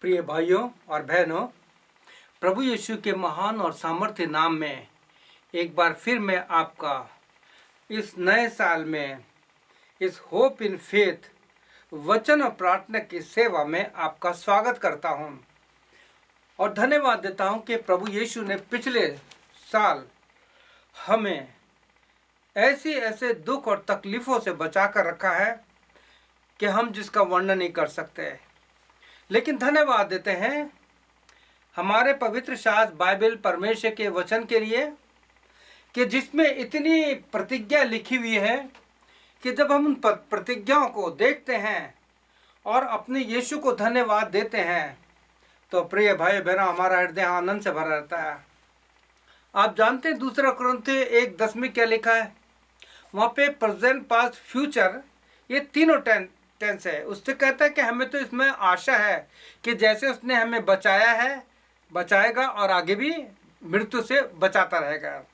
प्रिय भाइयों और बहनों, प्रभु यीशु के महान और सामर्थ्य नाम में एक बार फिर मैं आपका इस नए साल में इस होप इन फेथ वचन और प्रार्थना की सेवा में आपका स्वागत करता हूं और धन्यवाद देता हूं कि प्रभु यीशु ने पिछले साल हमें ऐसे दुख और तकलीफ़ों से बचा कर रखा है कि हम जिसका वर्णन नहीं कर सकते। लेकिन धन्यवाद देते हैं हमारे पवित्र शास्त्र बाइबल परमेश्वर के वचन के लिए कि जिसमें इतनी प्रतिज्ञा लिखी हुई है कि जब हम उन प्रतिज्ञाओं को देखते हैं और अपने यीशु को धन्यवाद देते हैं तो प्रिय भाई बहनों, हमारा हृदय आनंद से भरा रहता है। आप जानते हैं दूसरा कुरिन्थियों 1:10 में क्या लिखा है? वहाँ पे प्रेजेंट, पास्ट, फ्यूचर ये तीनों टेंस है। उससे कहता है कि हमें तो इसमें आशा है कि जैसे उसने हमें बचाया है, बचाएगा और आगे भी मृत्यु से बचाता रहेगा।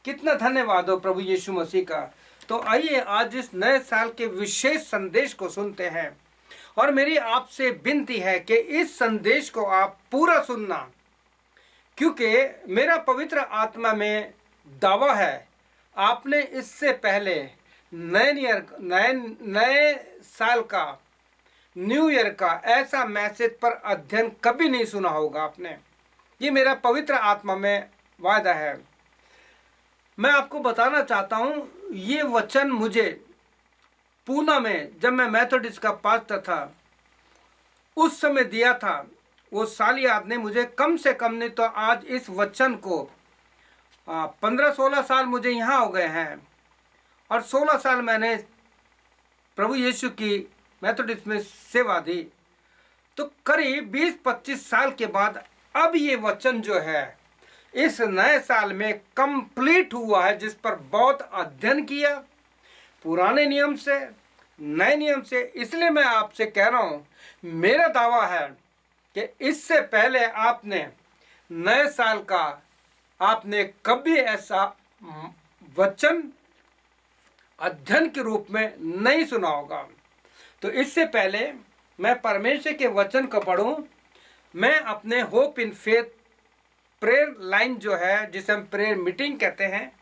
कितना धन्यवाद हो प्रभु यीशु मसीह का। तो आइए आज इस नए साल के विशेष संदेश को सुनते हैं और मेरी आपसे विनती है कि इस संदेश को आप पूरा सुनना, क्योंकि मेरा पवित्र आत्मा में दावा है आपने इससे पहले नए साल का, न्यू ईयर का ऐसा मैसेज पर अध्ययन कभी नहीं सुना होगा आपने। ये मेरा पवित्र आत्मा में वायदा है। मैं आपको बताना चाहता हूँ, ये वचन मुझे पूना में जब मैं मेथोडिस्ट का पास्टर था उस समय दिया था। वो साल याद नहीं मुझे, कम से कम नहीं तो आज इस वचन को 15-16 साल मुझे यहाँ हो गए हैं और 16 साल मैंने प्रभु यीशु की मेथोडिस्ट में सेवा दी। तो करीब 20-25 साल के बाद अब ये वचन जो है इस नए साल में कंप्लीट हुआ है, जिस पर बहुत अध्ययन किया पुराने नियम से, नए नियम से। इसलिए मैं आपसे कह रहा हूँ, मेरा दावा है कि इससे पहले आपने नए साल का आपने कभी ऐसा वचन अध्ययन के रूप में नहीं सुना होगा। तो इससे पहले मैं परमेश्वर के वचन को पढ़ूं, मैं अपने hope in faith prayer line जो है, जिसे हम प्रेयर मीटिंग कहते हैं,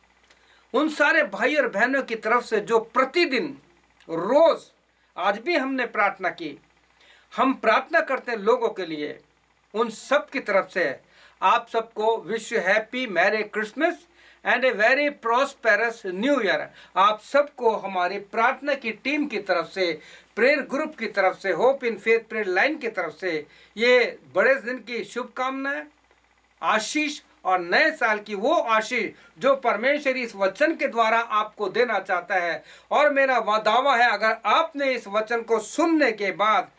उन सारे भाई और बहनों की तरफ से जो प्रतिदिन रोज, आज भी हमने प्रार्थना की, हम प्रार्थना करते हैं लोगों के लिए, उन सब की तरफ से आप सबको wish you happy merry Christmas and a very prosperous new year. आप सबको हमारी प्रार्थना की टीम की तरफ से, प्रेयर ग्रुप की तरफ से, hope in faith prayer line की तरफ से ये बड़े दिन की शुभकामनाएं, आशीष और नए साल की वो आशीष जो परमेश्वर इस वचन के द्वारा आपको देना चाहता है। और मेरा दावा है, अगर आपने इस वचन को सुनने के बाद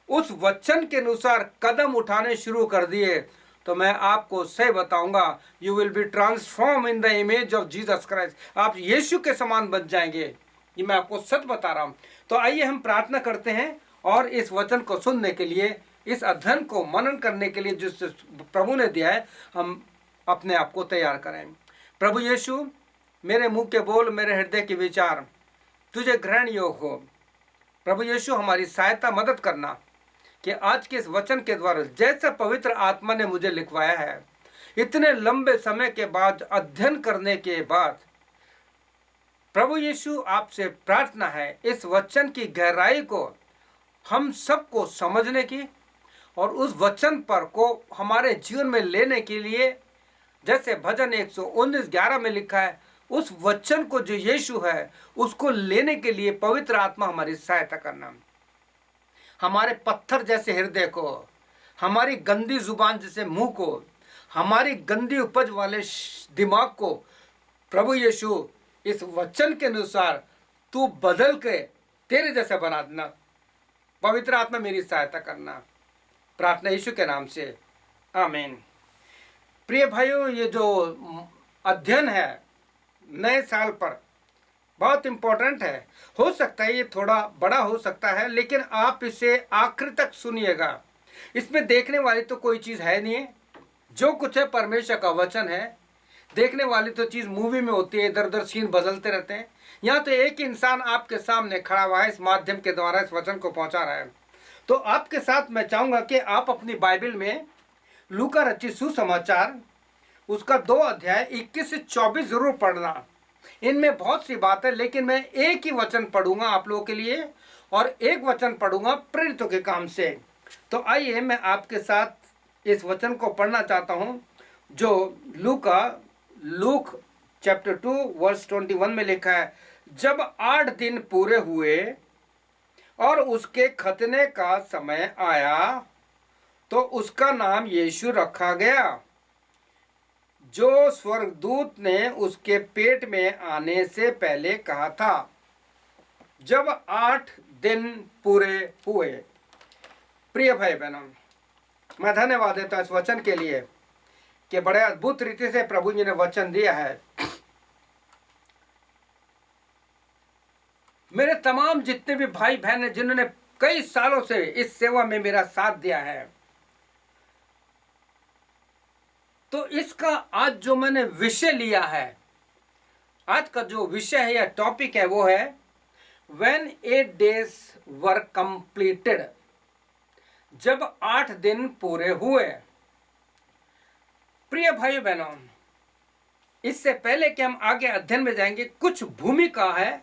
उस वचन के अनुसार कदम उठाने शुरू कर दिए तो मैं आपको सही बताऊंगा, you will be transform in the image of Jesus Christ. आप यीशु के समान बन जाएंगे, ये मैं आपको सच बता रहा हूं। तो आइए हम प्रार्थना करते हैं और इस वचन को सुनने के लिए, इस अध्ययन को मनन करने के लिए जिस प्रभु ने दिया है, हम अपने आप को तैयार करें। प्रभु यीशु, मेरे मुंह के बोल, मेरे हृदय के विचार तुझे ग्रहण योग हो। प्रभु यीशु, हमारी सहायता मदद करना कि आज के इस वचन के द्वारा जैसा पवित्र आत्मा ने मुझे लिखवाया है, इतने लंबे समय के बाद अध्ययन करने के बाद, प्रभु यीशु आपसे प्रार्थना है इस वचन की गहराई को हम सबको समझने की और उस वचन पर को हमारे जीवन में लेने के लिए, जैसे भजन 119:11 में लिखा है, उस वचन को जो यीशु है उसको लेने के लिए पवित्र आत्मा हमारी सहायता करना। हमारे पत्थर जैसे हृदय को, हमारी गंदी जुबान जैसे मुंह को, हमारी गंदी उपज वाले दिमाग को प्रभु यीशु इस वचन के अनुसार तू बदल के तेरे जैसा बना देना। पवित्र आत्मा मेरी सहायता करना, प्रार्थना यीशु के नाम से, आमीन। प्रिय भाइयों, ये जो अध्ययन है नए साल पर बहुत इम्पोर्टेंट है। हो सकता है ये थोड़ा बड़ा हो सकता है, लेकिन आप इसे आखिर तक सुनिएगा। इसमें देखने वाली तो कोई चीज़ है नहीं है, जो कुछ है परमेश्वर का वचन है। देखने वाली तो चीज़ मूवी में होती है, इधर उधर सीन बदलते रहते हैं। यहाँ तो एक इंसान आपके सामने खड़ा हुआ है, इस माध्यम के द्वारा इस वचन को पहुँचा रहा है। तो आपके साथ मैं चाहूंगा कि आप अपनी बाइबल में लूका रचित सुसमाचार उसका 2 अध्याय 21 से 24 जरूर पढ़ना। इनमें बहुत सी बात है, लेकिन मैं एक ही वचन पढ़ूंगा आप लोगों के लिए और एक वचन पढ़ूंगा प्रेरितों के काम से। तो आइए मैं आपके साथ इस वचन को पढ़ना चाहता हूं जो लूक चैप्टर 2 वर्स 21 में लिखा है। जब 8 दिन पूरे हुए और उसके खतने का समय आया तो उसका नाम यीशु रखा गया, जो स्वर्गदूत ने उसके पेट में आने से पहले कहा था। जब 8 दिन पूरे हुए। प्रिय भाई बहनों, मैं धन्यवाद देता इस वचन के लिए कि बड़े अद्भुत रीति से प्रभु जी ने वचन दिया है। मेरे तमाम जितने भी भाई बहन हैं जिन्होंने कई सालों से इस सेवा में मेरा साथ दिया है, तो इसका आज जो मैंने विषय लिया है, आज का जो विषय है या टॉपिक है वो है When 8 days were completed, जब 8 दिन पूरे हुए। प्रिय भाई बहनों, इससे पहले कि हम आगे अध्ययन में जाएंगे, कुछ भूमिका है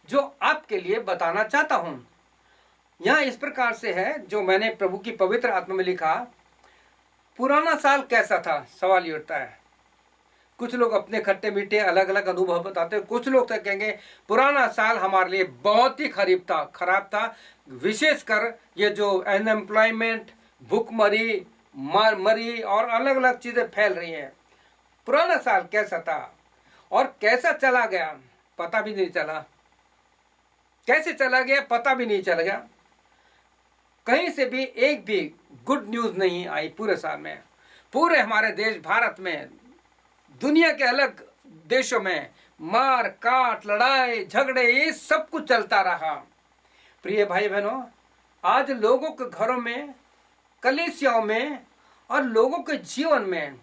जो आपके लिए बताना चाहता हूं। यहां इस प्रकार से है जो मैंने प्रभु की पवित्र आत्मा में लिखा। पुराना साल कैसा था, सवाल ये उठता है। कुछ लोग अपने खट्टे मीठे अलग अलग अनुभव बताते हैं। कुछ लोग तो कहेंगे पुराना साल हमारे लिए बहुत ही खराब था। विशेषकर ये जो अनएम्प्लॉयमेंट, भूखमरी, मरी और अलग अलग चीजें फैल रही हैं। पुराना साल कैसा था और कैसा चला गया पता भी नहीं चला। कैसे चला गया पता भी नहीं चल गया। कहीं से भी एक भी गुड न्यूज नहीं आई पूरे साल में। पूरे हमारे देश भारत में, दुनिया के अलग देशों में मार काट, लड़ाई झगड़े, ये सब कुछ चलता रहा। प्रिय भाई बहनों, आज लोगों के घरों में, कलीसियाओं में और लोगों के जीवन में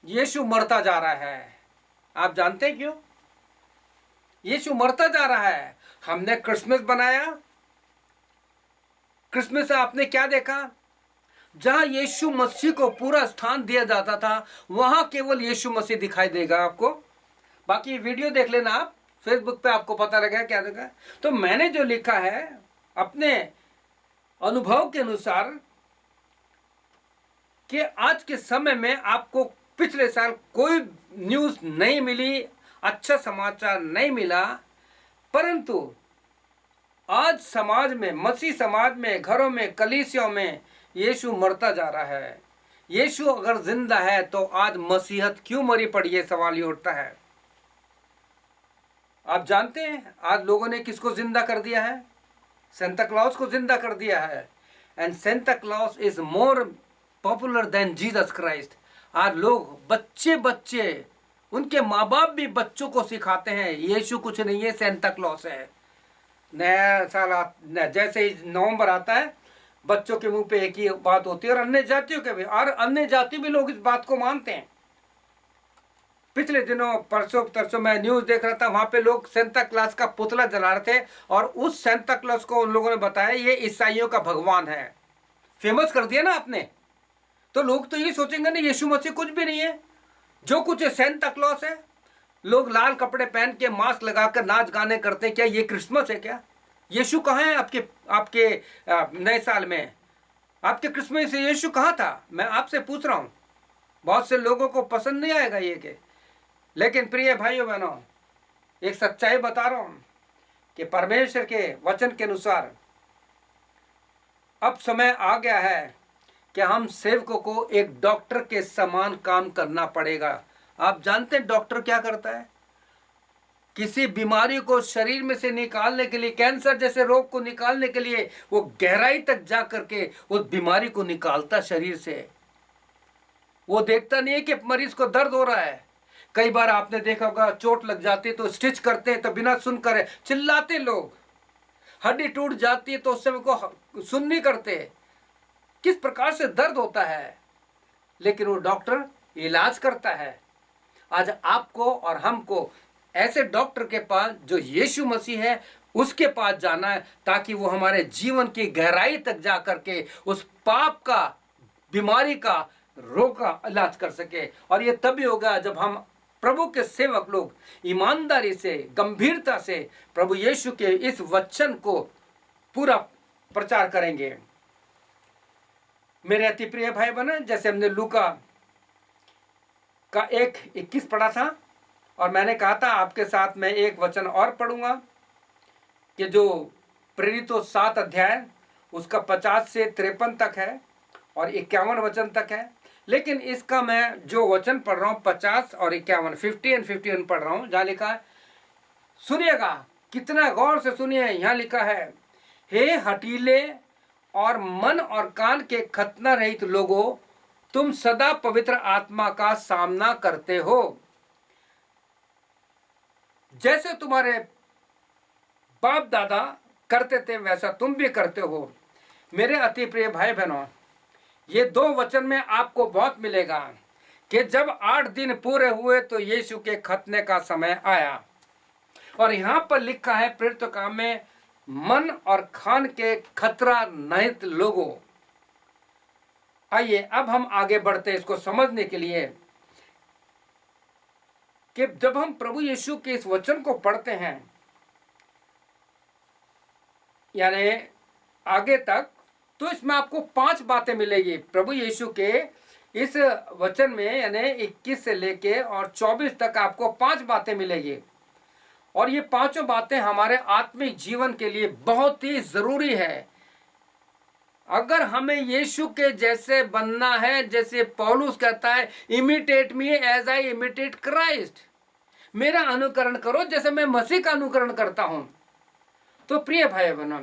यीशु मरता जा रहा है। आप जानते हैं क्यों यीशु मरता जा रहा है? हमने क्रिसमस बनाया। क्रिसमस से आपने क्या देखा? जहां यीशु मसीह को पूरा स्थान दिया जाता था, वहां केवल यीशु मसीह दिखाई देगा आपको। बाकी वीडियो देख लेना आप, फेसबुक पे आपको पता लगेगा क्या देखा। तो मैंने जो लिखा है अपने अनुभव के अनुसार कि आज के समय में आपको पिछले साल कोई न्यूज नहीं मिली, अच्छा समाचार नहीं मिला, परंतु आज समाज में, मसीह समाज में, घरों में, कलीसियाओं में यीशु मरता जा रहा है। यीशु अगर जिंदा है तो आज मसीहत क्यों मरी पड़ी है, सवाल ये उठता है। आप जानते हैं आज लोगों ने किसको जिंदा कर दिया है? सेंटा क्लॉज को जिंदा कर दिया है। And Santa Claus is more popular than Jesus Christ. आज लोग, बच्चे, उनके माँ बाप भी बच्चों को सिखाते हैं यीशु कुछ नहीं है, सेंटा क्लॉज है। नया साल जैसे ही नवंबर आता है, बच्चों के मुंह पे एक ही बात होती है, और अन्य जातियों के भी, और अन्य जाति भी लोग इस बात को मानते हैं। पिछले दिनों परसों तरसों मैं न्यूज देख रहा था, वहां पे लोग सेंटा क्लॉज का पुतला जला रहे थे और उस सेंटा क्लॉज को उन लोगों ने बताया ये ईसाइयों का भगवान है। फेमस कर दिया ना आपने, तो लोग तो ये सोचेंगे ना यीशु मसीह कुछ भी नहीं है, जो कुछ है सेंटा क्लॉज है। लोग लाल कपड़े पहन के मास्क लगाकर नाच गाने करते हैं। क्या ये क्रिसमस है? क्या यीशु कहाँ है आपके नए साल में? आपके क्रिसमस से यीशु कहाँ था? मैं आपसे पूछ रहा हूँ। बहुत से लोगों को पसंद नहीं आएगा ये के, लेकिन प्रिय भाइयों बहनों, एक सच्चाई बता रहा हूँ कि परमेश्वर के वचन के अनुसार अब समय आ गया है कि हम सेवकों को एक डॉक्टर के समान काम करना पड़ेगा। आप जानते हैं डॉक्टर क्या करता है? किसी बीमारी को शरीर में से निकालने के लिए, कैंसर जैसे रोग को निकालने के लिए वो गहराई तक जा करके उस बीमारी को निकालता शरीर से। वो देखता नहीं है कि मरीज को दर्द हो रहा है। कई बार आपने देखा होगा, चोट लग जाती है तो स्टिच करते हैं तो बिना सुनकर चिल्लाते लोग। हड्डी टूट जाती है तो उस समय को सुन नहीं करते, किस प्रकार से दर्द होता है, लेकिन वो डॉक्टर इलाज करता है। आज आपको और हमको ऐसे डॉक्टर के पास जो यीशु मसीह है उसके पास जाना है, ताकि वो हमारे जीवन की गहराई तक जा करके उस पाप का, बीमारी का, रोग का इलाज कर सके। और ये तभी होगा जब हम प्रभु के सेवक लोग ईमानदारी से, गंभीरता से प्रभु यीशु के इस वचन को पूरा प्रचार करेंगे। मेरे अति प्रिय भाई बहन, जैसे हमने लूका का 1:21 पढ़ा था, और मैंने कहा था आपके साथ मैं एक वचन और पढ़ूंगा कि जो प्रेरितों 7 अध्याय उसका 50 से 53 तक है और 51 वचन तक है। लेकिन इसका मैं जो वचन पढ़ रहा हूँ 50 और 51, 50 एंड 51 पढ़ रहा हूँ, जहाँ लिखा है, सुनिएगा, कितना गौर से सुनिए। यहाँ लिखा है, हे हठीले और मन और कान के खतना रहित लोगों, तुम सदा पवित्र आत्मा का सामना करते हो, जैसे तुम्हारे बाप दादा करते थे वैसा तुम भी करते हो। मेरे अति प्रिय भाई बहनों, ये 2 वचन में आपको बहुत मिलेगा कि जब 8 दिन पूरे हुए तो यीशु के खतने का समय आया। और यहां पर लिखा है प्रेरित काम में, मन और खान के खतरा रहित लोगों। आइए अब हम आगे बढ़ते हैं इसको समझने के लिए कि जब हम प्रभु यीशु के इस वचन को पढ़ते हैं, यानी आगे तक, तो इसमें आपको 5 बातें मिलेगी प्रभु यीशु के इस वचन में, यानी 21 से लेके और 24 तक आपको 5 बातें मिलेगी। और ये 5 बातें हमारे आत्मिक जीवन के लिए बहुत ही जरूरी है। अगर हमें यीशु के जैसे बनना है, जैसे पौलुस कहता है, imitate me as I imitate Christ, मेरा अनुकरण करो जैसे मैं मसीह का अनुकरण करता हूं। तो प्रिय भाई बहनों,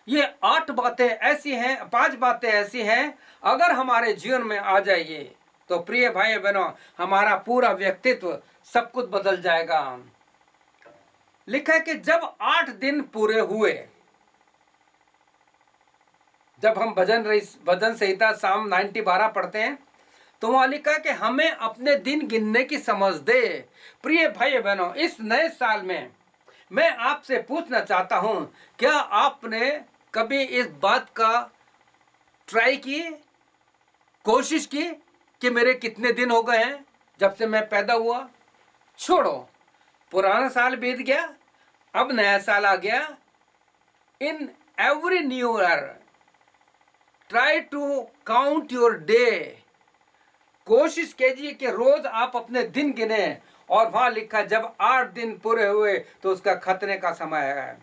ये 8 बातें ऐसी हैं, 5 बातें ऐसी हैं, अगर हमारे जीवन में आ जाइए तो प्रिय भाई बहनों, हमारा पूरा व्यक्तित्व सब कुछ बदल जाएगा। लिखा है कि जब 8 दिन पूरे हुए, जब हम भजन संहिता साम 90:12 पढ़ते हैं, तो वहां लिखा है कि हमें अपने दिन गिनने की समझ दे। प्रिय भाई बहनों, इस नए साल में मैं आपसे पूछना चाहता हूं, क्या आपने कभी इस बात का ट्राई की, कोशिश की कि मेरे कितने दिन हो गए हैं जब से मैं पैदा हुआ? छोड़ो, पुराना साल बीत गया, अब नया साल आ गया। In every new year try to count your day. कोशिश कीजिए कि रोज आप अपने दिन गिने, और वहां लिखा जब 8 दिन पूरे हुए तो उसका खतने का समय है।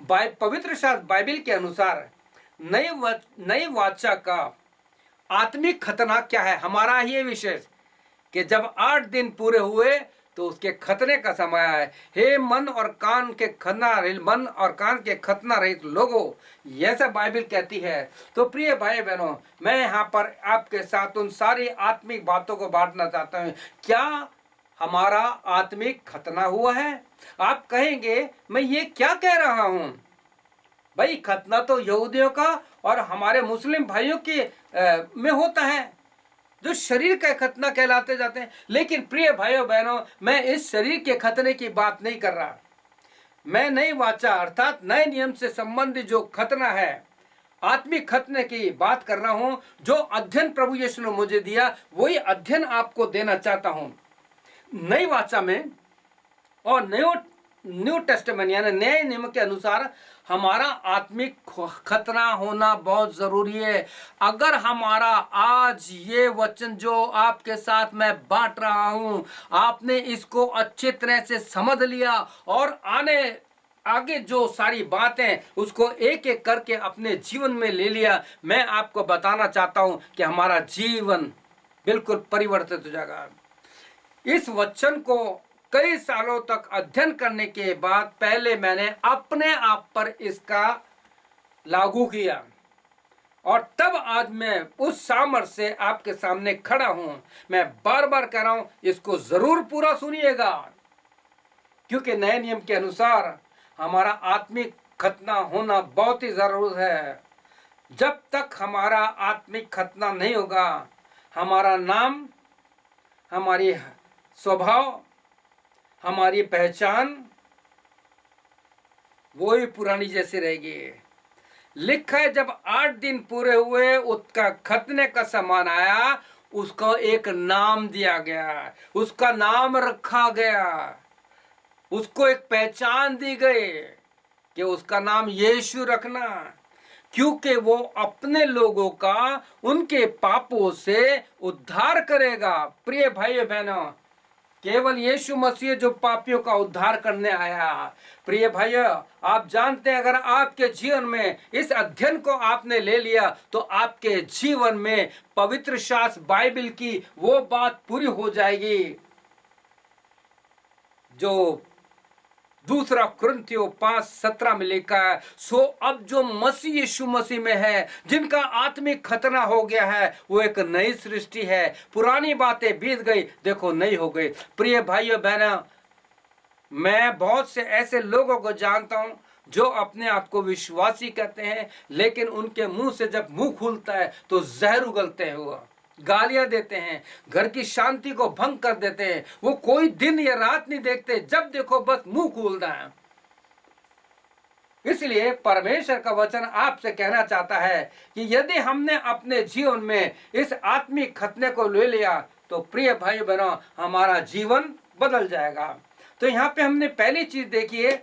पवित्र शास्त्र बाइबल के अनुसार नई वाचा का आत्मिक खतना क्या है, हमारा ही विशेष, कि जब 8 दिन पूरे हुए तो उसके खतने का समय है। हे मन और कान के खतना रहित लोगों, यह बाइबल कहती है। तो प्रिय भाई बहनों, मैं यहाँ पर आपके साथ उन सारी आत्मिक बातों को बांटना चाहता हूँ। क्या हमारा आत्मिक खतना हुआ है? आप कहेंगे मैं ये क्या कह रहा हूँ भाई, खतना तो यहूदियों का और हमारे मुस्लिम भाइयों के में होता है, जो शरीर का खतना कहलाते जाते हैं। लेकिन प्रिय भाइयों बहनों, मैं इस शरीर के खतने की बात नहीं कर रहा। मैं नई वाचा अर्थात नए नियम से संबंधित जो खतना है, आत्मिक खतने की बात कर रहा हूं। जो अध्ययन प्रभु यीशु ने मुझे दिया, वही अध्ययन आपको देना चाहता हूं। नई वाचा में और न्यू टेस्टामेंट यानी नए नियम के अनुसार हमारा आत्मिक खतना होना बहुत जरूरी है। अगर हमारा आज ये वचन जो आपके साथ मैं बांट रहा हूं, आपने इसको अच्छी तरह से समझ लिया और आगे जो सारी बातें उसको एक एक करके अपने जीवन में ले लिया, मैं आपको बताना चाहता हूं कि हमारा जीवन बिल्कुल परिवर्तित हो जाएगा। इस वचन को कई सालों तक अध्ययन करने के बाद पहले मैंने अपने आप पर इसका लागू किया, और तब आज मैं उस सामर्थ्य से आपके सामने खड़ा हूं। मैं बार बार कह रहा हूं, इसको जरूर पूरा सुनिएगा, क्योंकि नए नियम के अनुसार हमारा आत्मिक खतना होना बहुत ही जरूरी है। जब तक हमारा आत्मिक खतना नहीं होगा, हमारा नाम, हमारी स्वभाव, हमारी पहचान वो ही पुरानी जैसी रहेगी। लिखा है जब 8 दिन पूरे हुए उसका खतने का सामान आया, उसको एक नाम दिया गया, उसका नाम रखा गया, उसको एक पहचान दी गई कि उसका नाम यीशु रखना, क्योंकि वो अपने लोगों का उनके पापों से उद्धार करेगा। प्रिय भाइयों बहनों, केवल यीशु मसीह जो पापियों का उद्धार करने आया। प्रिय भाइयों, आप जानते हैं अगर आपके जीवन में इस अध्ययन को आपने ले लिया तो आपके जीवन में पवित्र शास्त्र बाइबल की वो बात पूरी हो जाएगी जो दूसरा कुरिन्थियों 5:17 में लिखा है, सो अब जो मसीह यीशु मसीह में है, जिनका आत्मिक खतना हो गया है, वो एक नई सृष्टि है, पुरानी बातें बीत गई, देखो नई हो गई। प्रिय भाइयों बहनों, मैं बहुत से ऐसे लोगों को जानता हूं जो अपने आप को विश्वासी कहते हैं, लेकिन उनके मुंह से जब मुंह खुलता है तो जहर उगलते हैं, वो गालियां देते हैं, घर की शांति को भंग कर देते हैं, वो कोई दिन या रात नहीं देखते, जब देखो बस मुंह खोलना है। इसलिए परमेश्वर का वचन आपसे कहना चाहता है कि यदि हमने अपने जीवन में इस आत्मिक खतने को ले लिया तो प्रिय भाई बहनों, हमारा जीवन बदल जाएगा। तो यहाँ पे हमने पहली चीज देखी है,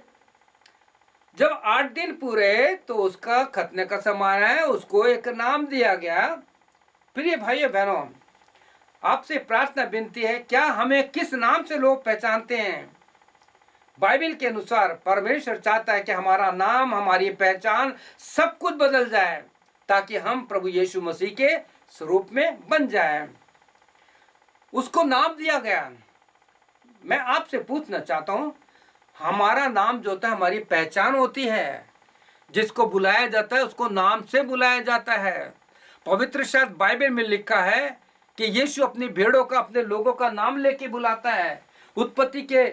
जब 8 दिन पूरे तो उसका खतने का समय है, उसको एक नाम दिया गया। प्रिय भाइयों बहनों, आपसे प्रार्थना विनती है, क्या हमें किस नाम से लोग पहचानते हैं? बाइबल के अनुसार परमेश्वर चाहता है कि हमारा नाम, हमारी पहचान, सब कुछ बदल जाए ताकि हम प्रभु यीशु मसीह के स्वरूप में बन जाए। उसको नाम दिया गया। मैं आपसे पूछना चाहता हूं, हमारा नाम जो होता है हमारी पहचान होती है, जिसको बुलाया जाता है उसको नाम से बुलाया जाता है। पवित्र शास्त्र बाइबल में लिखा है कि यीशु अपनी भेड़ों का, अपने लोगों का नाम लेके बुलाता है। उत्पत्ति के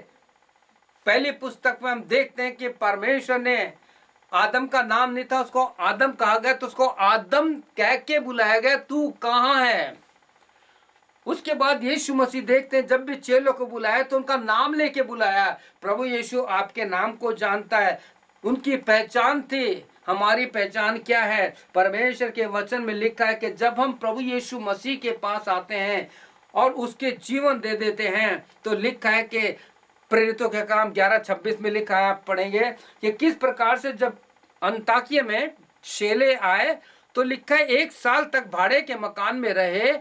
पहली पुस्तक में हम देखते हैं कि परमेश्वर ने आदम का नाम नहीं था, उसको आदम कहा गया, तो उसको आदम कह के बुलाया गया, तू कहां है। उसके बाद यीशु मसीह देखते हैं जब भी चेलों को बुलाया तो उनका नाम लेके बुलाया। प्रभु यीशु आपके नाम को जानता है, उनकी पहचान थी। हमारी पहचान क्या है? परमेश्वर के वचन में लिखा है कि जब हम प्रभु यीशु मसीह के पास आते हैं और उसके जीवन दे देते हैं तो लिखा है कि प्रेरितों के काम 11:26 में लिखा है, आप पढ़ेंगे कि किस प्रकार से जब अंताकिया में शेले आए तो लिखा है 1 साल तक भाड़े के मकान में रहे,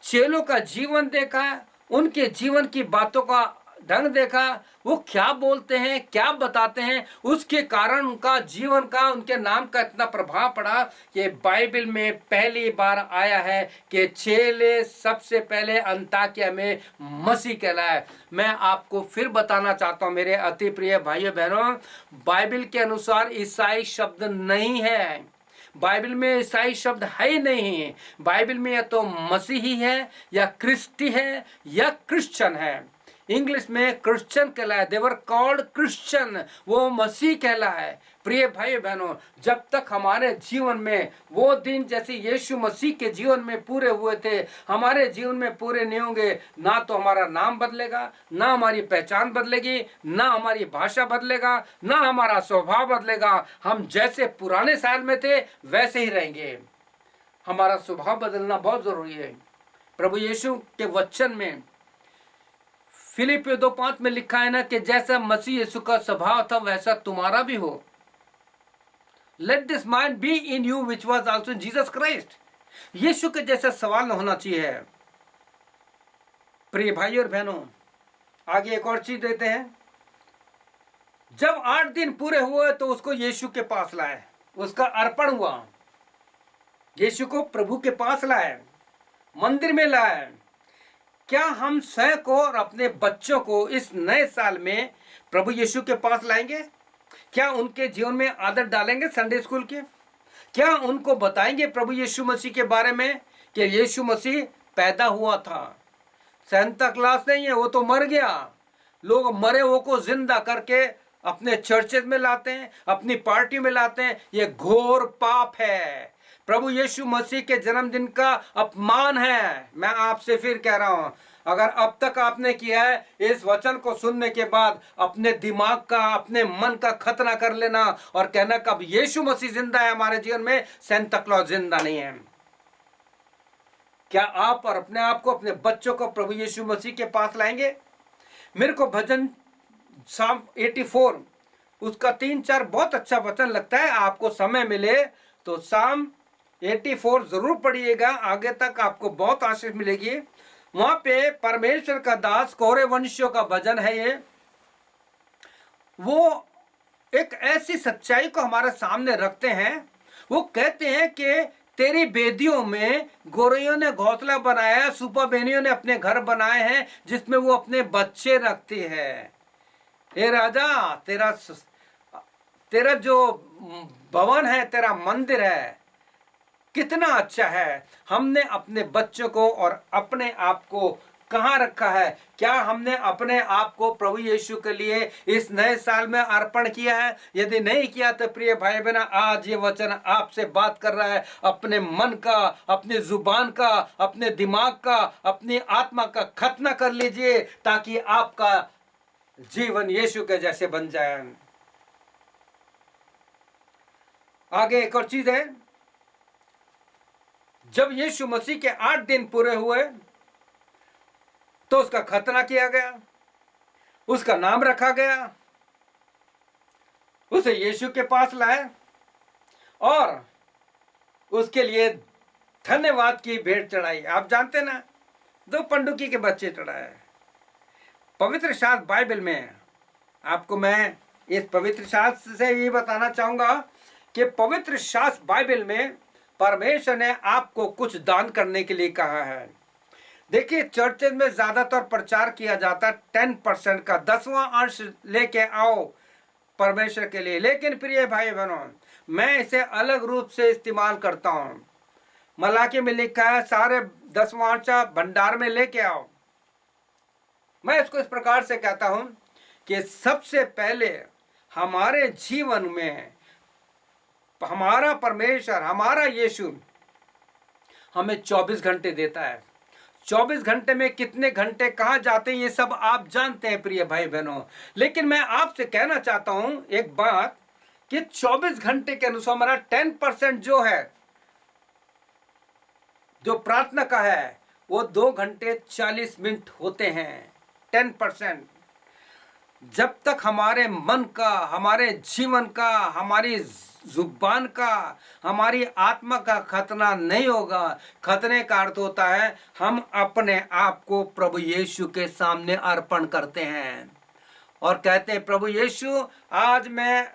चेलों का जीवन देखा, उनके जीवन की बातों का ढंग देखा, वो क्या बोलते हैं, क्या बताते हैं, उसके कारण उनका जीवन का, उनके नाम का इतना प्रभाव पड़ा कि बाइबल में पहली बार आया है कि चेले सबसे पहले अंताकिया में मसीह कहलाए। मैं आपको फिर बताना चाहता हूं मेरे अति प्रिय भाइयों बहनों, बाइबल के अनुसार ईसाई शब्द नहीं है, बाइबल में ईसाई शब्द है ही नहीं। बाइबल में या तो मसीही है या क्रिस्टी है या क्रिश्चियन है। इंग्लिश में क्रिश्चियन कहलाए, देवर कॉल्ड क्रिश्चियन, वो मसीह कहलाए। प्रिय भाई बहनों, जब तक हमारे जीवन में वो दिन जैसे यीशु मसीह के जीवन में पूरे हुए थे हमारे जीवन में पूरे नहीं होंगे, ना तो हमारा नाम बदलेगा, ना हमारी पहचान बदलेगी, ना हमारी भाषा बदलेगा, ना हमारा स्वभाव बदलेगा। हम जैसे पुराने साल में थे वैसे ही रहेंगे। हमारा स्वभाव बदलना बहुत जरूरी है। प्रभु यीशु के वचन में फिलिपियों 2:5 में लिखा है ना कि जैसा मसीह यीशु का स्वभाव था वैसा तुम्हारा भी हो। Let this mind be in you which was also in Jesus Christ. Yeshu के जैसा सवाल न होना चाहिए। प्रिय भाई और बहनों, आगे एक और चीज देते हैं। जब 8 दिन पूरे हुए तो उसको यीशु के पास लाए, उसका अर्पण हुआ, यीशु को प्रभु के पास लाए, मंदिर में लाए। क्या हम स्वयं को और अपने बच्चों को इस नए साल में प्रभु यीशु के पास लाएंगे? क्या उनके जीवन में आदत डालेंगे संडे स्कूल के? क्या उनको बताएंगे प्रभु यीशु मसीह के बारे में कि यीशु मसीह पैदा हुआ था, सेंटा क्लॉज नहीं है, वो तो मर गया। लोग मरे हुए को जिंदा करके अपने चर्चेज में लाते हैं, अपनी पार्टी में लाते हैं। ये घोर पाप है, प्रभु यीशु मसीह के जन्मदिन का अपमान है। मैं आपसे फिर कह रहा हूं, अगर अब तक आपने किया है, इस वचन को सुनने के बाद अपने दिमाग का, अपने मन का खतना कर लेना और कहना कब यीशु मसीह जिंदा है हमारे जीवन में, सेंटा क्लॉज जिंदा नहीं है। क्या आप और अपने आप को, अपने बच्चों को प्रभु यीशु मसीह के पास लाएंगे? मेरे को भजन साम 84 उसका 3-4 बहुत अच्छा वचन लगता है। आपको समय मिले तो साम 84 जरूर पढ़िएगा, आगे तक आपको बहुत आशीष मिलेगी। वहां पे परमेश्वर का दास कोरे वंशियों का भजन है ये। वो एक ऐसी सच्चाई को हमारे सामने रखते हैं। वो कहते हैं कि तेरी बेदियों में गोरैयों ने घोंसला बनाया, सुपा बेनियों ने अपने घर बनाए हैं जिसमें वो अपने बच्चे रखती है। हे राजा, तेरा जो भवन है, तेरा मंदिर है, कितना अच्छा है। हमने अपने बच्चों को और अपने आप को कहाँ रखा है? क्या हमने अपने आप को प्रभु यीशु के लिए इस नए साल में अर्पण किया है? यदि नहीं किया तो प्रिय भाई बहन, आज ये वचन आपसे बात कर रहा है। अपने मन का, अपनी जुबान का, अपने दिमाग का, अपनी आत्मा का खतना कर लीजिए ताकि आपका जीवन यीशु के जैसे बन जाए। आगे एक और चीज है, जब यीशु मसीह के 8 दिन पूरे हुए तो उसका खतना किया गया, उसका नाम रखा गया, उसे यीशु के पास लाए और उसके लिए धन्यवाद की भेंट चढ़ाई। आप जानते ना, 2 पंडुकी के बच्चे चढ़ाए। पवित्र शास्त्र बाइबल में आपको मैं इस पवित्र शास्त्र से ये बताना चाहूंगा कि पवित्र शास्त्र बाइबल में परमेश्वर ने आपको कुछ दान करने के लिए कहा है। देखिए, चर्चेज में ज्यादातर प्रचार किया जाता है 10% का, 10वां अंश लेके आओ परमेश्वर के लिए। लेकिन प्रिय भाई बहनों, मैं इसे अलग रूप से इस्तेमाल करता हूं। मलाकी में लिखा है सारे 10वां अंश भंडार में लेके आओ। मैं इसको इस प्रकार से कहता हूं कि सबसे पहले हमारे जीवन में हमारा परमेश्वर, हमारा यीशु हमें 24 घंटे देता है। 24 घंटे में कितने घंटे कहाँ जाते हैं ये सब आप जानते हैं प्रिय भाई बहनों। लेकिन मैं आपसे कहना चाहता हूं एक बात कि 24 घंटे के अनुसार हमारा 10% जो है, जो प्रार्थना का है, वो 2 घंटे 40 मिनट होते हैं। 10%। जब तक हमारे मन का, हमारे जीवन का, हमारी जुबान का, हमारी आत्मा का खतना नहीं होगा। खतने का अर्थ होता है हम अपने आप को प्रभु यीशु के सामने अर्पण करते हैं और कहते हैं प्रभु यीशु, आज मैं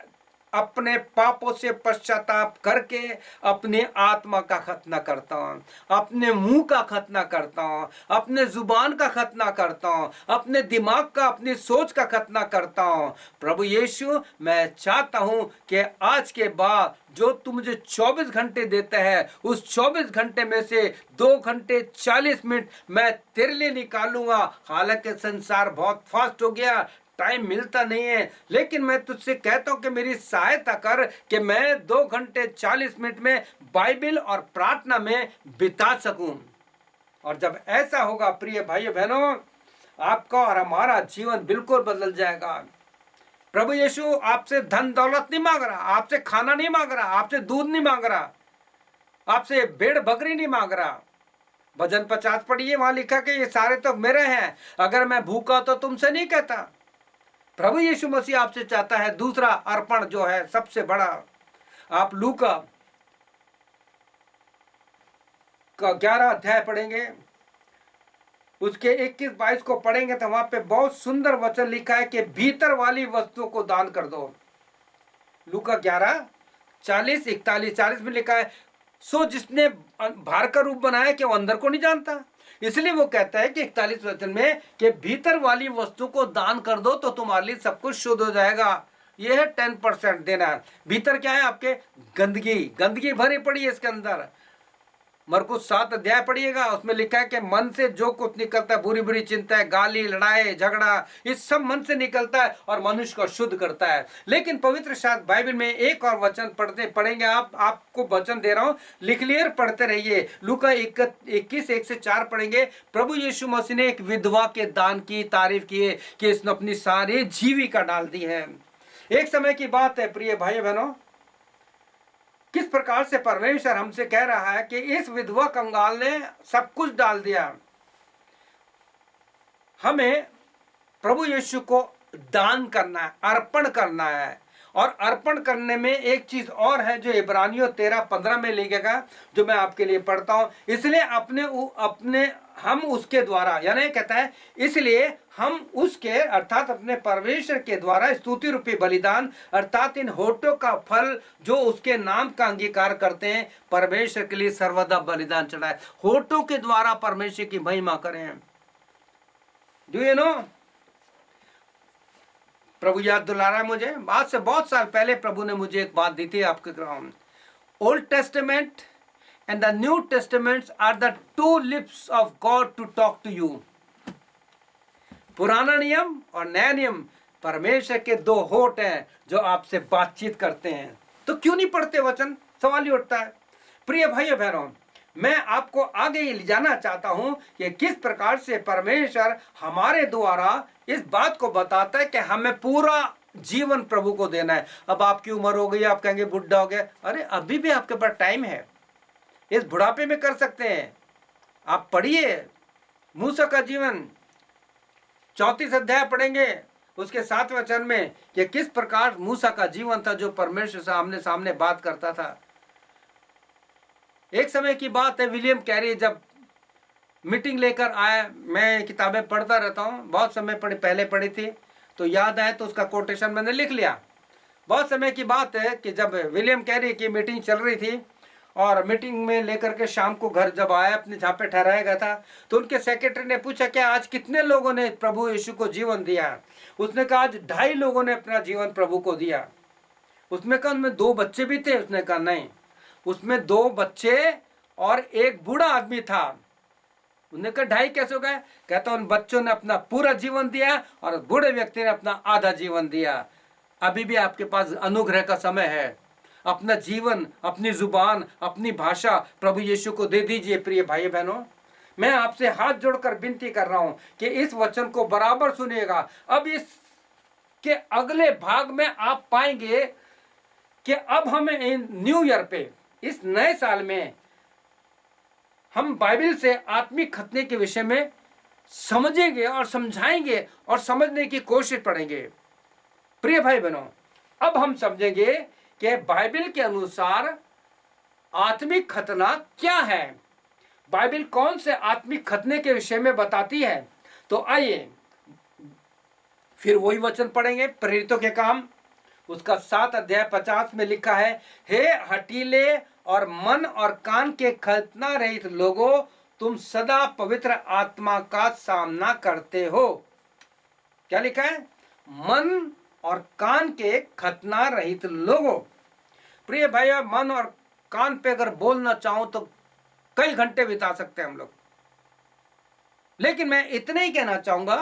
अपने पापों से पश्चाताप करके अपनी आत्मा का खतना करता हूँ, अपने मुंह का खतना करता हूँ, अपने जुबान का खतना करता हूँ, अपने दिमाग का, अपनी सोच का खतना करता हूँ। प्रभु यीशु, मैं चाहता हूँ कि आज के बाद जो तू मुझे 24 घंटे देता है, उस 24 घंटे में से 2 घंटे 40 मिनट मैं तेरे लिए निकालूंगा। हालांकि संसार बहुत फास्ट हो गया, टाइम मिलता नहीं है, लेकिन मैं तुझसे कहता हूं कि मेरी सहायता कर कि मैं 2 घंटे 40 मिनट में बाइबल और प्रार्थना में बिता सकूं। और जब ऐसा होगा प्रिय भाइयों बहनों, आपका और हमारा जीवन बिल्कुल बदल जाएगा। प्रभु यीशु आपसे धन दौलत नहीं मांग रहा, आपसे खाना नहीं मांग रहा, आपसे दूध नहीं मांग रहा, आपसे भेड़ बकरी नहीं मांग रहा। भजन 50 पढ़िए, वहां लिखा कि ये सारे तो मेरे हैं, अगर मैं भूखा तो तुमसे नहीं कहता। प्रभु यीशु मसीह आपसे चाहता है दूसरा अर्पण जो है सबसे बड़ा। आप लूका का 11 अध्याय पढ़ेंगे, उसके 21-22 को पढ़ेंगे तो वहां पे बहुत सुंदर वचन लिखा है कि भीतर वाली वस्तुओं को दान कर दो। लूका 11:40, 41-40 में लिखा है, सो जिसने बाहर का रूप बनाया कि वो अंदर को नहीं जानता। इसलिए वो कहता है कि 41 वचन में कि भीतर वाली वस्तु को दान कर दो तो तुम्हारे लिए सब कुछ शुद्ध हो जाएगा। यह है 10% देना। भीतर क्या है? आपके गंदगी भरी पड़ी है इसके अंदर। मरकुस 7 अध्याय पढ़िएगा, उसमें लिखा है कि मन से जो कुछ निकलता है, बुरी बुरी चिंता है, गाली, लड़ाई, झगड़ा, ये सब मन से निकलता है और मनुष्य को शुद्ध करता है। लेकिन पवित्र शास्त्र बाइबल में एक और वचन पढ़ेंगे, आपको वचन दे रहा हूं, लिख लिए, पढ़ते रहिए। लूका 21:1-4 पढ़ेंगे। प्रभु यीशु मसीह ने एक विधवा के दान की तारीफ की है कि इसने अपनी सारी जीविका डाल दी है। एक समय की बात है प्रिय भाई बहनों, किस प्रकार से परमेश्वर हमसे कह रहा है कि इस विधवा कंगाल ने सब कुछ डाल दिया। हमें प्रभु यीशु को दान करना है, अर्पण करना है। और अर्पण करने में एक चीज और है जो इब्रानियों 13:15 में लिखेगा, जो मैं आपके लिए पढ़ता हूं। इसलिए अपने हम उसके द्वारा, यानी कहता है इसलिए हम उसके अर्थात अपने परमेश्वर के द्वारा स्तुति रूपी बलिदान अर्थात इन होठों का फल जो उसके नाम का अंगीकार करते हैं, परमेश्वर के लिए सर्वदा बलिदान चढ़ाए। होठों के द्वारा परमेश्वर की महिमा करें। डू यू नो, प्रभु याद दिला रहा है मुझे, आज से बहुत साल पहले प्रभु ने मुझे एक बात दी थी आपके ground. Old testament and the New Testaments are the two lips of God to talk to you. पुराना नियम और नया नियम परमेश्वर के दो होठ हैं जो आपसे बातचीत करते हैं। तो क्यों नहीं पढ़ते वचन, सवाल ही उठता है। प्रिय भाइयों बहनों, मैं आपको आगे ले जाना चाहता हूं कि किस प्रकार से परमेश्वर हमारे द्वारा इस बात को बताता है कि हमें पूरा जीवन प्रभु को देना है। अब आपकी उम्र हो गई, आप कहेंगे बुढ़ा हो गया, अरे अभी भी आपके पास टाइम है, इस बुढ़ापे में कर सकते हैं। आप पढ़िए मूसा का जीवन, 34 अध्याय पढ़ेंगे, उसके 7 वचन में कि किस प्रकार मूसा का जीवन था जो परमेश्वर से आमने सामने बात करता था। एक समय की बात है, विलियम कैरी जब मीटिंग लेकर आया, मैं किताबें पढ़ता रहता हूँ, बहुत समय पहले पढ़ी थी तो याद आए तो उसका कोटेशन मैंने लिख लिया। बहुत समय की बात है कि जब विलियम कैरी की मीटिंग चल रही थी और मीटिंग में लेकर के शाम को घर जब आया, अपने जहाँ पे ठहराया गया था, तो उनके सेक्रेटरी ने पूछा कि आज कितने लोगों ने प्रभु यीशु को जीवन दिया। उसने कहा आज 2.5 लोगों ने अपना जीवन प्रभु को दिया। उसमें कहा उनमें 2 बच्चे भी थे। उसने कहा नहीं, उसमें 2 बच्चे और एक बूढ़ा आदमी था। उन्होंने कहा 2.5 कैसे हो गए? कहता उन बच्चों ने अपना पूरा जीवन दिया और बूढ़े व्यक्ति ने अपना आधा जीवन दिया। अभी भी आपके पास अनुग्रह का समय है, अपना जीवन, अपनी जुबान, अपनी भाषा प्रभु यीशु को दे दीजिए। प्रिय भाई बहनों, मैं आपसे हाथ जोड़कर विनती कर रहा हूं कि इस वचन को बराबर सुनिएगा। अब इसके अगले भाग में आप पाएंगे कि अब हमें न्यू ईयर पे, इस नए साल में हम बाइबल से आत्मिक खतने के विषय में समझेंगे और समझाएंगे और समझने की कोशिश करेंगे। प्रिय भाई बहनों, अब हम समझेंगे कि बाइबल के अनुसार आत्मिक खतना क्या है, बाइबल कौन से आत्मिक खतने के विषय में बताती है। तो आइए फिर वही वचन पढ़ेंगे, प्रेरितों के काम उसका 7 अध्याय 50 में लिखा है, हे हठीले और मन और कान के खतना रहित लोगों, तुम सदा पवित्र आत्मा का सामना करते हो। क्या लिखा है? मन और कान के खतना रहित लोगों। प्रिय भैया, मन और कान पे अगर बोलना चाहूं तो कई घंटे बिता सकते हैं हम लोग, लेकिन मैं इतना ही कहना चाहूंगा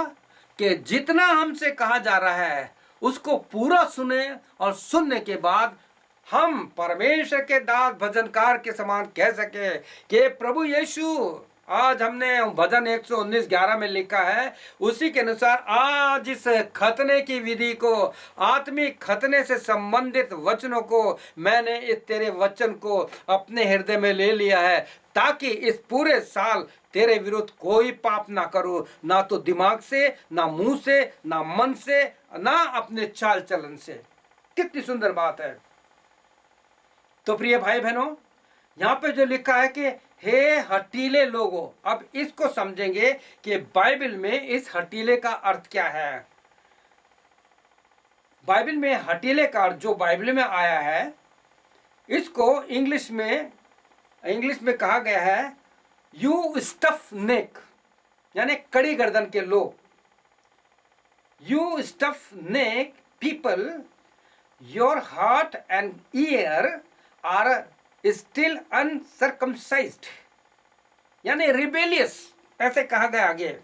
कि जितना हमसे कहा जा रहा है उसको पूरा सुने और सुनने के बाद हम परमेश्वर के दास भजनकार के समान कह सके कि प्रभु यीशु, आज हमने भजन 119:11 में लिखा है, उसी के अनुसार आज इस खतने की विधि को, आत्मिक खतने से संबंधित वचनों को मैंने इस तेरे वचन को अपने हृदय में ले लिया है, ताकि इस पूरे साल तेरे विरुद्ध कोई पाप ना करूं, ना तो दिमाग से, ना मुंह से, ना मन से, ना अपने चाल चलन से। कितनी सुंदर बात है। तो प्रिय भाई बहनों, यहाँ पे जो लिखा है कि हे हठीले लोगों, अब इसको समझेंगे कि बाइबल में इस हठीले का अर्थ क्या है। बाइबल में हठीले का अर्थ जो बाइबल में आया है, इसको इंग्लिश में कहा गया है यू स्टफ नेक, यानी कड़ी गर्दन के लोग। You stiff neck people, your heart and ear are still uncircumcised. यानी रिबेलियस, ऐसे कहा गया आगे।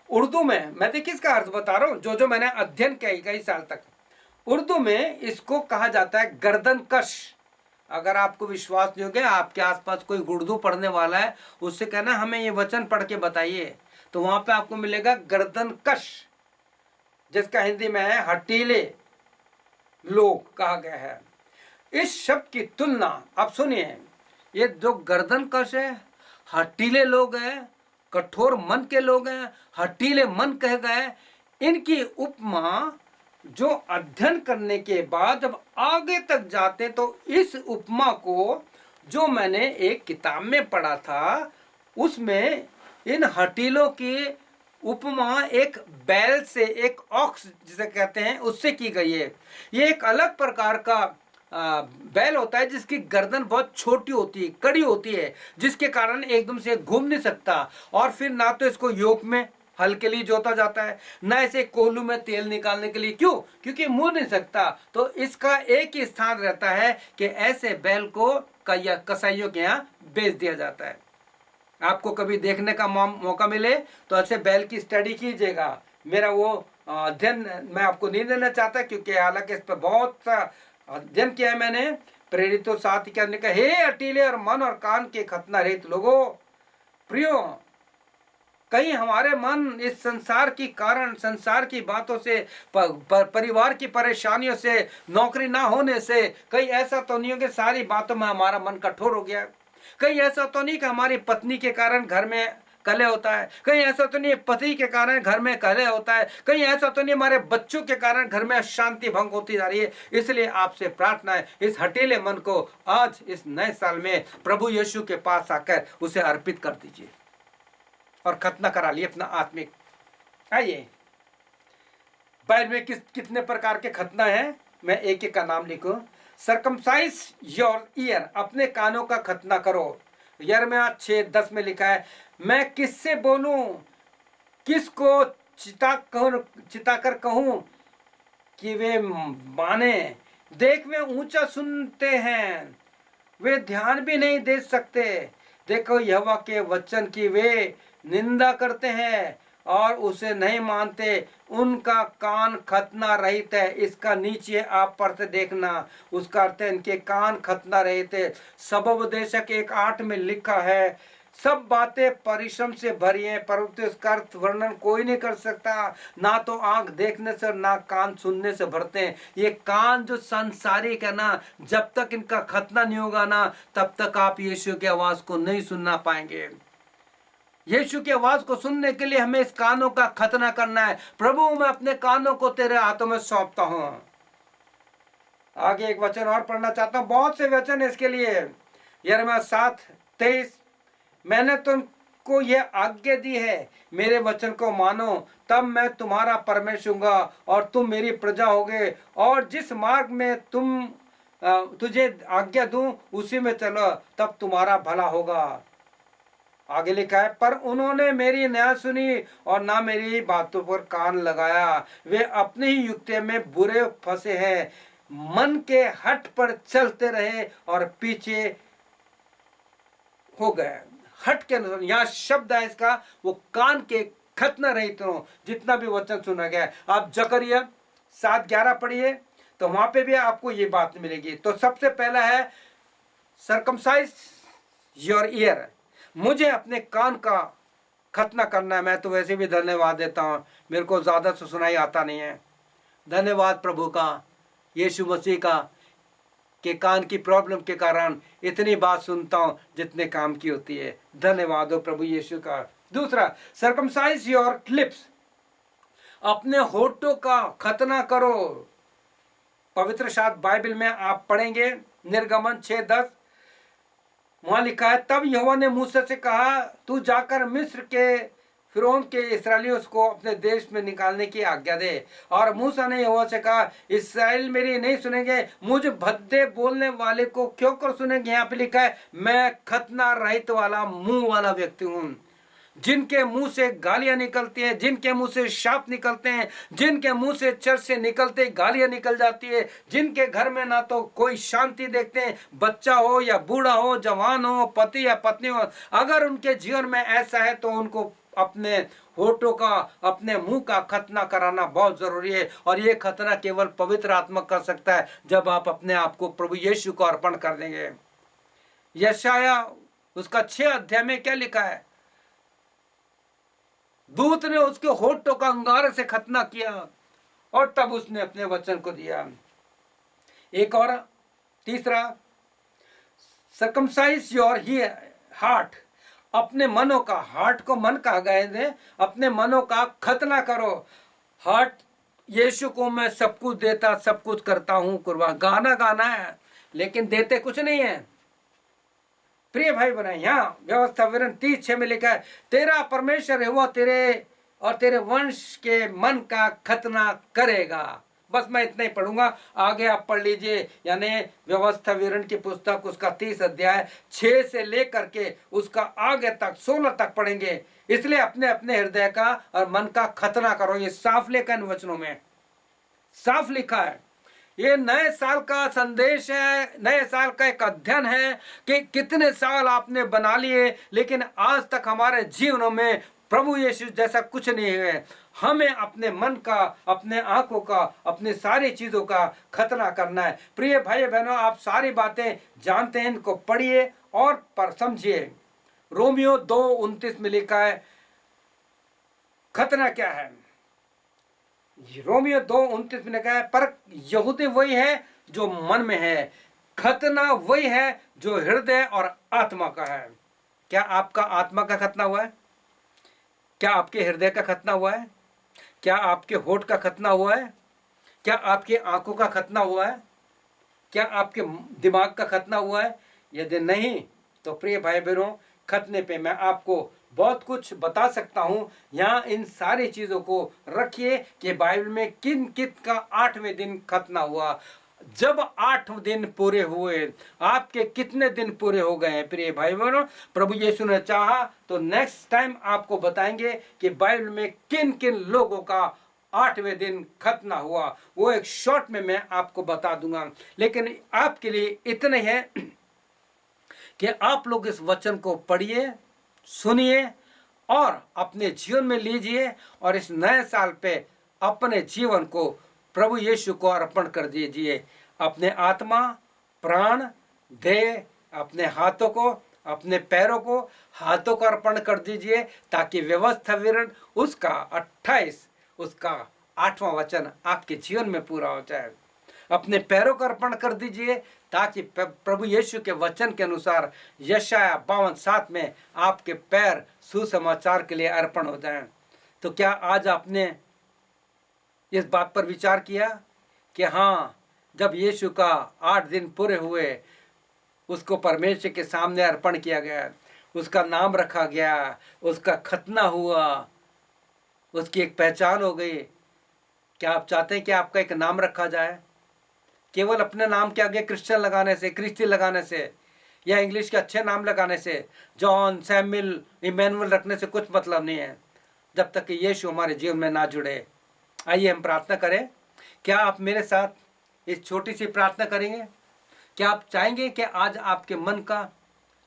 उर्दू में मैं देखिए इसका अर्थ बता रहा हूं, जो मैंने अध्ययन किया कई साल तक। उर्दू में इसको कहा जाता है गर्दनकश। अगर आपको विश्वास नहीं हो गया, आपके आसपास कोई उर्दू पढ़ने वाला है, उससे कहना हमें ये वचन पढ़ के बताइए, तो वहां पे आपको मिलेगा गर्दनकश, जिसका हिंदी में है हटीले लोग कहा गया है। इस शब्द की तुलना, आप सुनिए, ये जो गर्दनकश है, हटीले लोग हैं, कठोर मन के लोग हैं, हटीले मन कहे गए, इनकी उपमा जो अध्ययन करने के बाद जब आगे तक जाते तो इस उपमा को जो मैंने एक किताब में पढ़ा था, उसमें इन हटीलों की उपमा एक बैल से, एक ऑक्स जिसे कहते हैं, उससे की गई है। ये एक अलग प्रकार का बैल होता है जिसकी गर्दन बहुत छोटी होती है, कड़ी होती है, जिसके कारण एकदम से घूम नहीं सकता। और फिर ना तो इसको योक में हल के लिए जोता जाता है, ना इसे कोल्हू में तेल निकालने के लिए। क्यों? क्योंकि मुड़ नहीं सकता। तो इसका एक ही स्थान रहता है कि ऐसे बैल को कसाईयों के यहाँ बेच दिया जाता है। आपको कभी देखने का मौका मिले तो ऐसे बैल की स्टडी कीजिएगा। मेरा वो अध्ययन मैं आपको नहीं देना चाहता, क्योंकि हालांकि इस पर बहुत सा अध्ययन किया है मैंने। प्रेरित तो साथ ही कहने का, हे अटीले और मन और कान के खतना रहित लोगों, प्रियो, कहीं हमारे मन इस संसार की कारण, संसार की बातों से, परिवार की परेशानियों से, नौकरी ना होने से, कहीं ऐसा तो नहीं हो कि सारी बातों में हमारा मन कठोर हो गया। कहीं ऐसा तो नहीं कि हमारी पत्नी के कारण घर में कलह होता है। कहीं ऐसा तो नहीं पति के कारण घर में कलह होता है। कहीं ऐसा तो नहीं हमारे बच्चों के कारण घर में शांति भंग होती जा रही है। इसलिए आपसे प्रार्थना है, इस हटीले मन को आज इस नए साल में प्रभु यीशु के पास आकर उसे अर्पित कर दीजिए और खतना करा लिए अपना आत्मिक। आइए, बाइबल में कितने प्रकार के खतना है, मैं एक एक का नाम लिखूं। सरकमसाइज योर ईयर, अपने कानों का खतना करो। यिर्मयाह 6:10 में लिखा है, मैं किससे बोलूं, किसको चिताकर कहूं कि वे माने। देख, वे ऊंचा सुनते हैं, वे ध्यान भी नहीं दे सकते। देखो, यहोवा के वचन की वे निंदा करते हैं और उसे नहीं मानते। उनका कान खतना रहित है। इसका नीचे आप पर से देखना, उसका अर्थ है इनके कान खतना रहित है। सबोपदेशक 1:8 में लिखा है, सब बातें परिश्रम से भरी हैं, परंतु इसका अर्थ वर्णन कोई नहीं कर सकता। ना तो आंख देखने से और ना कान सुनने से भरते हैं। ये कान जो सांसारिक है ना, जब तक इनका खतना नहीं होगा ना, तब तक आप यीशु की आवाज को नहीं सुनना पाएंगे। यीशु की आवाज को सुनने के लिए हमें इस कानों का खतना करना है। प्रभु, मैं अपने कानों को तेरे हाथों में सौंपता हूं। आगे एक वचन और पढ़ना चाहता हूं, बहुत से वचन इसके लिए। यिर्मयाह 7:23, मैंने तुमको यह आज्ञा दी है, मेरे वचन को मानो, तब मैं तुम्हारा परमेश्वर हूँगा और तुम मेरी प्रजा होगे। और जिस मार्ग में तुझे आज्ञा दूं उसी में चलो, तब तुम्हारा भला होगा। आगे लिखा है, पर उन्होंने मेरी न सुनी और ना मेरी बातों पर कान लगाया। वे अपनी ही युक्ति में बुरे फंसे हैं, मन के हट पर चलते रहे और पीछे हो गए। हट के, यहाँ शब्द है इसका, वो कान के खतना रहित हो। जितना भी वचन सुना गया, आप जकरिया 7:11 पढ़िए तो वहां पे भी आपको ये बात मिलेगी। तो सबसे पहला है सरकमसाइज योर ईयर, मुझे अपने कान का खतना करना है। मैं तो वैसे भी धन्यवाद देता हूँ, मेरे को ज़्यादा से सुनाई आता नहीं है। धन्यवाद प्रभु का, यीशु मसीह का, के कान की प्रॉब्लम के कारण इतनी बात सुनता हूँ जितने काम की होती है। धन्यवाद हो प्रभु यीशु का। दूसरा, सरकमसाइज योर लिप्स, अपने होठों का खतना करो। पवित्र शास्त्र बाइबल में आप पढ़ेंगे, निर्गमन 6:10, वहां लिखा है, तब यहोवा ने मूसा से कहा, तू जाकर मिस्र के फिरौन के इस्राएलियों को अपने देश में निकालने की आज्ञा दे। और मूसा ने यहोवा से कहा, इस्राएल मेरी नहीं सुनेंगे, मुझे भद्दे बोलने वाले को क्यों कर सुनेंगे। यहाँ पे लिखा है, मैं खतना रहित वाला मुंह वाला व्यक्ति हूँ। जिनके मुंह से गालियां निकलती हैं, जिनके मुंह से शाप निकलते हैं, जिनके मुंह से चर्च से निकलते गालियां निकल जाती है, जिनके घर में ना तो कोई शांति देखते हैं, बच्चा हो या बूढ़ा हो, जवान हो, पति या पत्नी हो, अगर उनके जीवन में ऐसा है तो उनको अपने होठों का, अपने मुंह का खतना कराना बहुत जरूरी है। और ये खतना केवल पवित्र आत्मा कर सकता है, जब आप अपने आप को प्रभु यीशु को अर्पण कर देंगे। यशाया उसका 6 अध्याय में क्या लिखा है? दूत ने उसके होठों का अंगारे से खतना किया और तब उसने अपने वचन को दिया। एक और तीसरा, सर्कमसाइज योर हार्ट, अपने मनों का, हार्ट को मन कहा गया है, अपने मनों का खतना करो। हार्ट, यीशु को मैं सब कुछ देता, सब कुछ करता हूं कुर्बान, गाना गाना है लेकिन देते कुछ नहीं है। प्रिय भाई बनाए, यहाँ व्यवस्था विवरण 30:6 में लिखा है, तेरा परमेश्वर है वो तेरे और तेरे वंश के मन का खतना करेगा। बस मैं इतना ही पढ़ूंगा, आगे आप पढ़ लीजिए। यानी व्यवस्था विवरण की पुस्तक उसका 30 अध्याय 6 से लेकर के उसका आगे तक 16 तक पढ़ेंगे। इसलिए अपने अपने हृदय का और मन का खतना करो। ये साफ लिखा इन वचनों में, साफ लिखा है। ये नए साल का संदेश है, नए साल का एक अध्ययन है कि कितने साल आपने बना लिए लेकिन आज तक हमारे जीवनों में प्रभु यीशु जैसा कुछ नहीं है। हमें अपने मन का, अपने आंखों का, अपने सारी चीजों का खतना करना है। प्रिय भाई बहनों, आप सारी बातें जानते हैं, इनको पढ़िए और पर समझिए। रोमियो 2:29 में लिखा है खतना क्या है। रोमियो 2:29 में लिखा है, पर यहूदी वही है जो मन में है, खतना वही है जो हृदय और आत्मा का है। क्या आपका आत्मा का खतना हुआ है? क्या आपके हृदय का खतना हुआ है? क्या आपके होठ का खतना हुआ है? क्या आपकी आंखों का खतना हुआ है? क्या आपके दिमाग का खतना हुआ है? यदि नहीं तो प्रिय भाई बहनों, खतने पे मैं आपको बहुत कुछ बता सकता हूं। यहाँ इन सारी चीजों को रखिए कि बाइबल में किन किन का 8वें दिन खतना हुआ। जब 8 दिन पूरे हुए, आपके कितने दिन पूरे हो गए हैं प्रिय भाई बहनों? प्रभु यीशु ने चाहा तो नेक्स्ट टाइम आपको बताएंगे कि बाइबल में किन किन लोगों का 8वें दिन खतना हुआ। वो एक शॉर्ट में मैं आपको बता दूंगा, लेकिन आपके लिए इतने है कि आप लोग इस वचन को पढ़िए, सुनिए और अपने जीवन में लीजिए और इस नए साल पे अपने जीवन को प्रभु यीशु को अर्पण कर दीजिए। अपने आत्मा, प्राण, देह, अपने हाथों को, अपने पैरों को, हाथों को अर्पण कर दीजिए ताकि व्यवस्था विवरण उसका 28 उसका 8वां वचन आपके जीवन में पूरा हो जाए। अपने पैरों को अर्पण कर दीजिए ताकि प्रभु यीशु के वचन के अनुसार यशाया 52:7 में आपके पैर सुसमाचार के लिए अर्पण हो जाएं। तो क्या आज आपने इस बात पर विचार किया कि हाँ, जब यीशु का 8 दिन पूरे हुए, उसको परमेश्वर के सामने अर्पण किया गया, उसका नाम रखा गया, उसका खतना हुआ, उसकी एक पहचान हो गई। क्या आप चाहते हैं कि आपका एक नाम रखा जाए? केवल अपने नाम के आगे क्रिश्चियन लगाने से, क्रिस्टी लगाने से या इंग्लिश के अच्छे नाम लगाने से, जॉन, सैमुअल, इमैनुअल रखने से कुछ मतलब नहीं है जब तक कि यीशु हमारे जीवन में ना जुड़े। आइए हम प्रार्थना करें। क्या आप मेरे साथ इस छोटी सी प्रार्थना करेंगे? क्या आप चाहेंगे कि आज आपके मन का,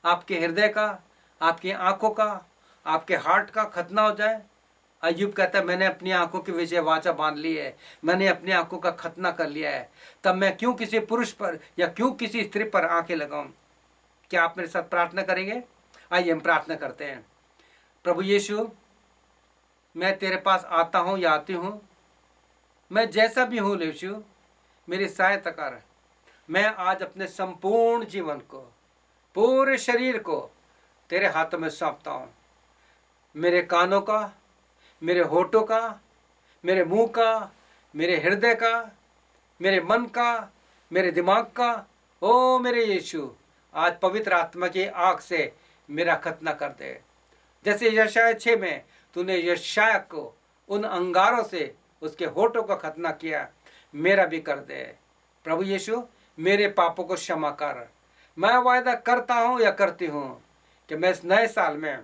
आपके हृदय का, आपकी आंखों का, आपके हार्ट का खतना हो जाए? अय्यूब कहता है, मैंने अपनी आंखों के विषय वाचा बांध ली है, मैंने अपनी आंखों का खतना कर लिया है, तब मैं क्यों किसी पुरुष पर या क्यों किसी स्त्री पर आंखें लगाऊं? क्या आप मेरे साथ प्रार्थना करेंगे? आइए हम प्रार्थना करते हैं। प्रभु यीशु, मैं तेरे पास आता हूं या आती हूं, मैं जैसा भी हूं यीशु, मेरी सहायता कर। मैं आज अपने संपूर्ण जीवन को, पूरे शरीर को तेरे हाथों में सौंपता हूं। मेरे कानों का, मेरे होठों का, मेरे मुंह का, मेरे हृदय का, मेरे मन का, मेरे दिमाग का, ओ मेरे यीशु, आज पवित्र आत्मा की आग से मेरा खतना कर दे। जैसे यशाया 6 में तूने यशाया को उन अंगारों से उसके होठों का खतना किया, मेरा भी कर दे। प्रभु यीशु, मेरे पापों को क्षमा कर। मैं वायदा करता हूँ या करती हूँ कि मैं इस नए साल में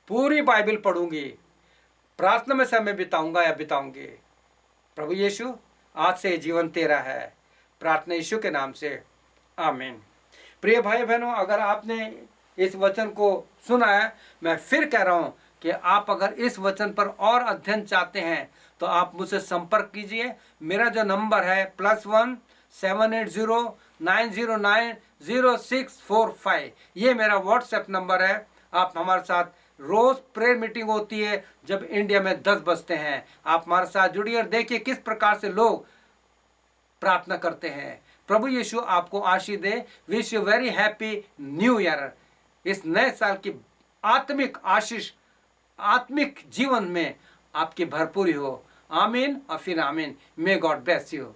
पूरी बाइबल पढ़ूंगी, प्रार्थना में समय बिताऊंगा या बिताऊंगी। प्रभु यीशु, आज से जीवन तेरा है। प्रार्थना यीशु के नाम से, आमीन। प्रिय भाई बहनों, अगर आपने इस वचन को सुना है, मैं फिर कह रहा हूं कि आप अगर इस वचन पर और अध्ययन चाहते हैं तो आप मुझसे संपर्क कीजिए। मेरा जो नंबर है +1 780-909-0645, ये मेरा व्हाट्सएप नंबर है। आप हमारे साथ रोज प्रेयर मीटिंग होती है जब इंडिया में 10 बजते हैं। आप हमारे साथ जुड़िए और देखिए किस प्रकार से लोग प्रार्थना करते हैं। प्रभु यीशु आपको आशीष दे। Wish you very happy new year. इस नए साल की आत्मिक आशीष, आत्मिक जीवन में आपकी भरपूरी हो। आमीन और फिर आमीन। May God bless you.